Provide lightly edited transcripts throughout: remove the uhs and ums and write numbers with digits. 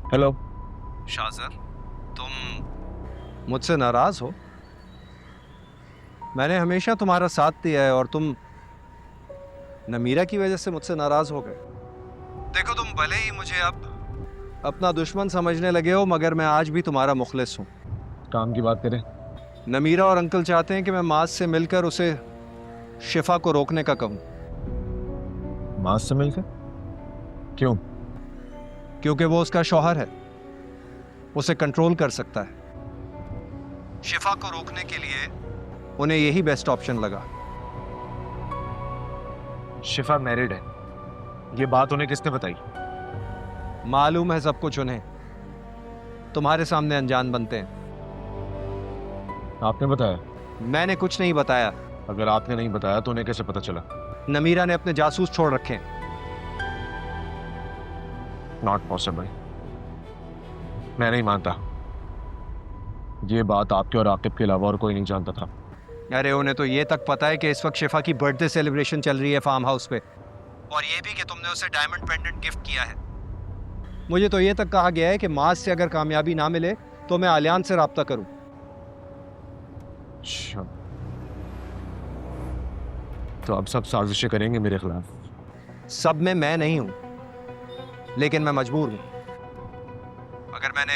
Hello. शाज़र, तुम मुझसे नाराज हो? मैंने हमेशा तुम्हारा साथ दिया है और तुम नमीरा की वजह से मुझसे नाराज हो गए। देखो, तुम भले ही मुझे अब अपना दुश्मन समझने लगे हो, मगर मैं आज भी तुम्हारा मुखलिस हूँ। काम की बात करें। नमीरा और अंकल चाहते हैं कि मैं माज से मिलकर उसे शिफा को रोकने का कहूँ। माज से मिलकर? क्यों? क्योंकि वो उसका शौहर है, उसे कंट्रोल कर सकता है। शिफा को रोकने के लिए उन्हें यही बेस्ट ऑप्शन लगा। शिफा मैरिड है, ये बात उन्हें किसने बताई? मालूम है सब कुछ उन्हें, तुम्हारे सामने अनजान बनते हैं। आपने बताया? मैंने कुछ नहीं बताया। अगर आपने नहीं बताया तो उन्हें कैसे पता चला? नमीरा ने अपने जासूस छोड़ रखे हैं। Not possible. मैं नहीं मानता। ये बात आपके और आकिब के अलावा और कोई नहीं जानता था। अरे उन्हें तो ये तक पता है कि इस वक्त शिफा की बर्थडे सेलिब्रेशन चल रही है फार्म हाउस पे, और ये भी कि तुमने उसे डायमंड पेंडेंट गिफ्ट किया है। मुझे तो ये तक कहा गया है कि माज से अगर कामयाबी ना मिले तो मैं आलियान से राब्ता करूं। अच्छा, तो अब सब साजिशें करेंगे मेरे खिलाफ? सब में मैं नहीं हूं, लेकिन मैं मजबूर हूं। अगर मैंने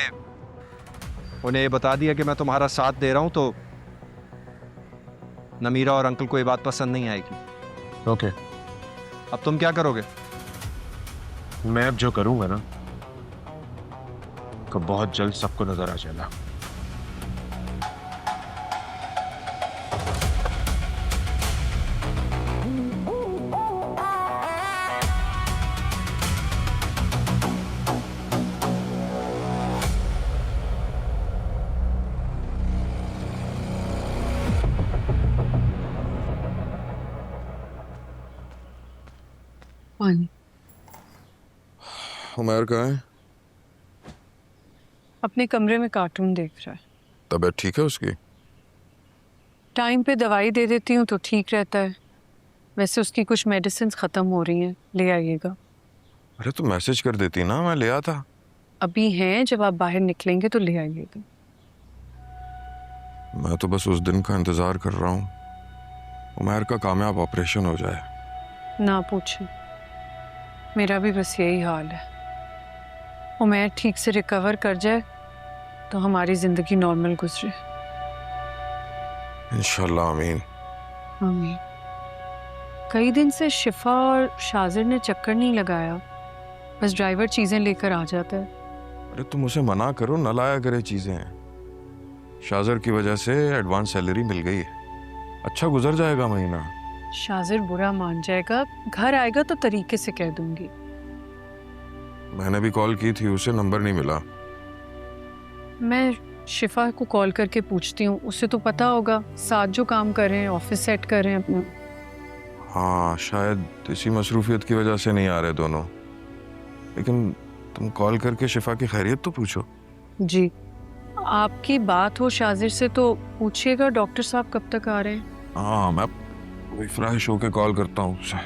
उन्हें ये बता दिया कि मैं तुम्हारा साथ दे रहा हूं तो नमीरा और अंकल को ये बात पसंद नहीं आएगी। ओके। अब तुम क्या करोगे? मैं अब जो करूंगा ना, तो बहुत जल्द सबको नजर आ जाएगा। पानी। उमर कहाँ है? अपने कमरे में कार्टून देख रहा है। तबीयत ठीक है उसकी? टाइम पे दवाई दे देती हूँ तो ठीक रहता है। वैसे उसकी कुछ मेडिसिन ख़त्म हो रही हैं, ले आइएगा। अरे तो मैसेज कर देती ना, मैं ले आता। अभी हैं, जब आप बाहर निकलेंगे तो ले आइएगा। मैं तो बस उस दिन का इंतजार कर रहा हूँ, उमर का कामयाब ऑपरेशन हो जाए। ना पूछें, मेरा भी बस यही हाल है। उमर ठीक से रिकवर कर जाए तो हमारी ज़िंदगी नॉर्मल गुजरे। इंशाल्लाह, आमीन। आमीन। कई दिन से शिफा और शाजिर ने चक्कर नहीं लगाया, बस ड्राइवर चीज़ें लेकर आ जाता है। अरे तुम उसे मना करो, न लाया करे चीजें। शाजर की वजह से एडवांस सैलरी मिल गई है, अच्छा गुजर जाएगा महीना। शाजिर बुरा मान जाएगा, घर आएगा तो तरीके से कह दूंगी। मैंने भी कॉल की थी, उसे नंबर नहीं मिला। मैं शिफा को कॉल करके पूछती हूँ, उससे तो पता होगा साथ जो काम कर रहे हैं, ऑफिस सेट कर रहे हैं अपना। हाँ, शायद इसी मसरूफियत की वजह से नहीं आ रहे दोनों। लेकिन तुम कॉल करके शिफा की खैरियत तो पूछो। जी, आपकी बात हो शाजिर से तो पूछिएगा डॉक्टर साहब कब तक आ रहे हैं। हाँ, मैं फ्रेश होके कॉल करता हूँ उसे,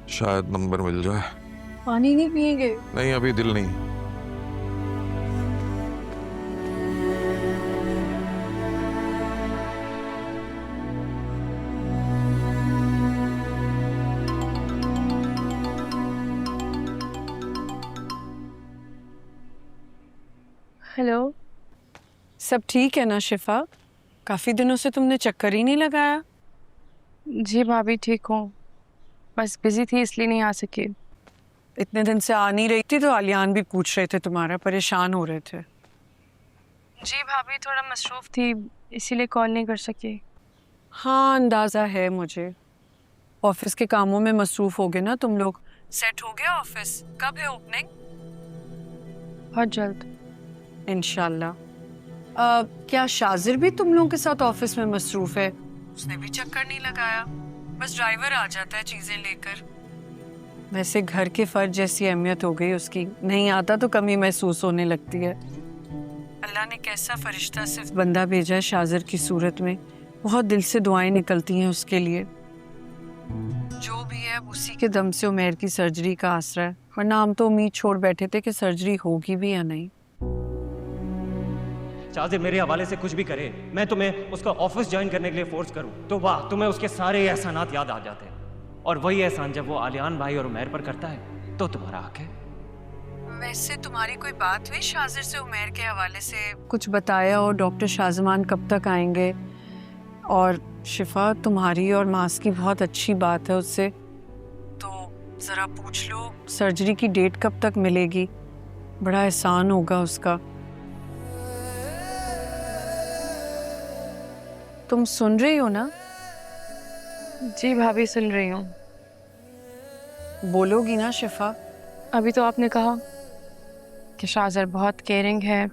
शायद नंबर मिल जाए। पानी नहीं पिएंगे? नहीं, अभी दिल नहीं। हेलो, सब ठीक है ना शिफा? काफ़ी दिनों से तुमने चक्कर ही नहीं लगाया। जी भाभी, ठीक हूँ, बस बिजी थी इसलिए नहीं आ सकी। इतने दिन से आ नहीं रही थी तो आलियान भी पूछ रहे थे तुम्हारा, परेशान हो रहे थे। जी भाभी, थोड़ा मसरूफ थी इसीलिए कॉल नहीं कर सकी। हाँ, अंदाज़ा है मुझे। ऑफिस के कामों में मसरूफ हो गए ना तुम लोग। सेट हो गया ऑफिस? कब है ओपनिंग? बहुत जल्द। इंशाल्लाह। क्या शाजिर भी तुम लोगों के साथ ऑफिस में मसरूफ है? उसने भी चक्कर नहीं लगाया, बस ड्राइवर आ जाता है चीजें लेकर। वैसे घर के फर्ज जैसी अहमियत हो गई उसकी, नहीं आता तो कमी महसूस होने लगती है। अल्लाह ने कैसा फरिश्ता सिर्फ बंदा भेजा है शाजिर की सूरत में। बहुत दिल से दुआएं निकलती हैं उसके लिए। जो भी है उसी के दम से उमर की सर्जरी का आसरा है। वरना हम तो उम्मीद छोड़ बैठे थे कि सर्जरी होगी भी या नहीं। शाजिर मेरे हवाले से कुछ भी करे, मैं तुम्हें उसका ऑफिस ज्वाइन करने के लिए फोर्स करूं तो वाह, तुम्हें उसके सारे एहसानात याद आ जाते हैं। और वही एहसान जब वो आलियान भाई और उमैर पर करता है तो तुम्हारा हक है। वैसे तुम्हारी कोई बात हुई शाजिर से उमैर के हवाले से? कुछ बताया हो डॉक्टर शाहजमान कब तक आएंगे? और शिफा, तुम्हारी और मास की बहुत अच्छी बात है उससे, तो ज़रा पूछ लो सर्जरी की डेट कब तक मिलेगी। बड़ा एहसान होगा उसका। तुम सुन रही हो ना? जी भाभी सुन रही हूँ। बोलोगी ना शिफा? अभी तो आपने कहा कि शाज़र बहुत केयरिंग है,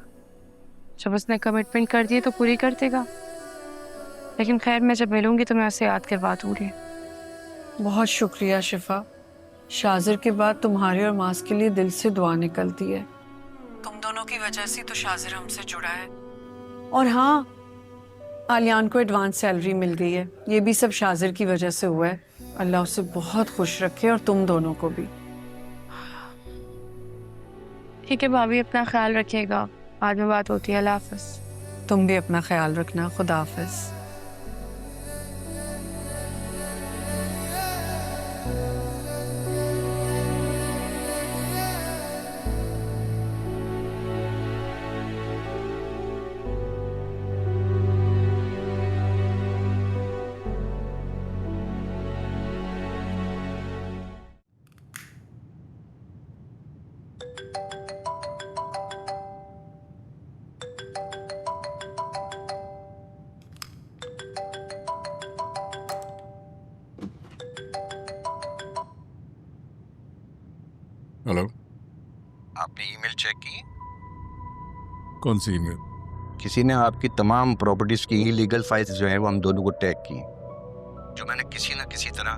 जब उसने कमिटमेंट कर दी तो पूरी कर देगा। लेकिन खैर, मैं जब मिलूंगी तो मैं उसे याद करवा दूंगी। बहुत शुक्रिया शिफा। शाजिर के बाद तुम्हारे और मास के लिए दिल से दुआ निकलती है। तुम दोनों की वजह से तो शाजिर हमसे जुड़ा है। और हाँ, आलियान को एडवांस सैलरी मिल गई है। ये भी सब शाजिर की वजह से हुआ है। अल्लाह उसे बहुत खुश रखे और तुम दोनों को भी। ठीक है भाभी, अपना ख्याल रखिएगा। बाद में बात होती है। अल्लाह हाफ़िज़। तुम भी अपना ख्याल रखना। खुदा हाफिज। हेलो, आपने ईमेल चेक की? कौन सी ईमेल? किसी ने आपकी तमाम प्रॉपर्टीज की इलीगल फाइल्स जो है वो हम दोनों को टैग की, जो मैंने किसी ना किसी तरह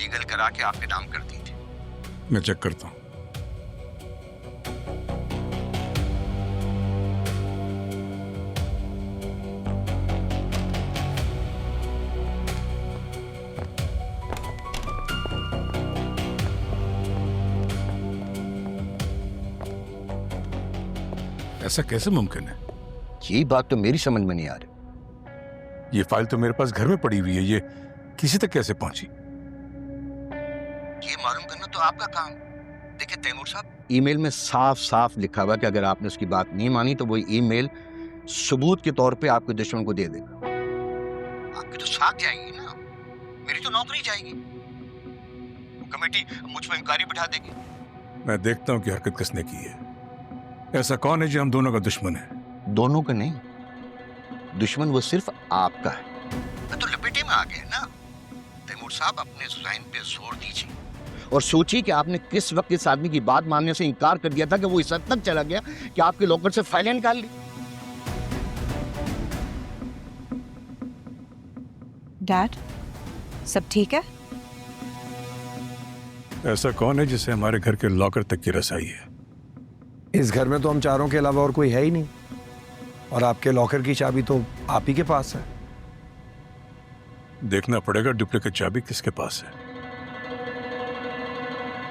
लीगल करा के आपके नाम कर दी थी। मैं चेक करता हूँ। ऐसा कैसे मुमकिन है? यही बात तो मेरी समझ में नहीं आ रही। ये फाइल तो मेरे पास घर में पड़ी हुई है, ये किसी तक कैसे पहुंची? ये मालूम करना तो आपका काम। देखिए तैमूर साहब, ईमेल में साफ साफ लिखा हुआ कि अगर आपने उसकी बात नहीं मानी तो वो ईमेल सबूत के तौर पे आपके दुश्मन को दे देगा। आपकी तो साख जाएगी ना, मेरी तो नौकरी जाएगी। कमेटी मुझ पर इंक्वायरी बिठा देगी। मैं देखता हूँ कि हरकत किसने की है। ऐसा कौन है जो हम दोनों का दुश्मन है? दोनों का नहीं, दुश्मन वो सिर्फ आपका है। मैं तो लपेटे में आ गया ना। तैमूर साहब, अपने जुबान पे जोर दीजिए और सोचिए कि आपने किस वक्त इस आदमी की बात मानने से इनकार कर दिया था कि वो इस हद तक चला गया कि आपके लॉकर से फाइलें निकाल ली। डैड, सब ठीक है? ऐसा कौन है जिसे हमारे घर के लॉकर तक की रसाई है? इस घर में तो हम चारों के अलावा और कोई है ही नहीं, और आपके लॉकर की चाबी तो आप ही के पास है। देखना पड़ेगा डुप्लीकेट चाबी किसके पास है।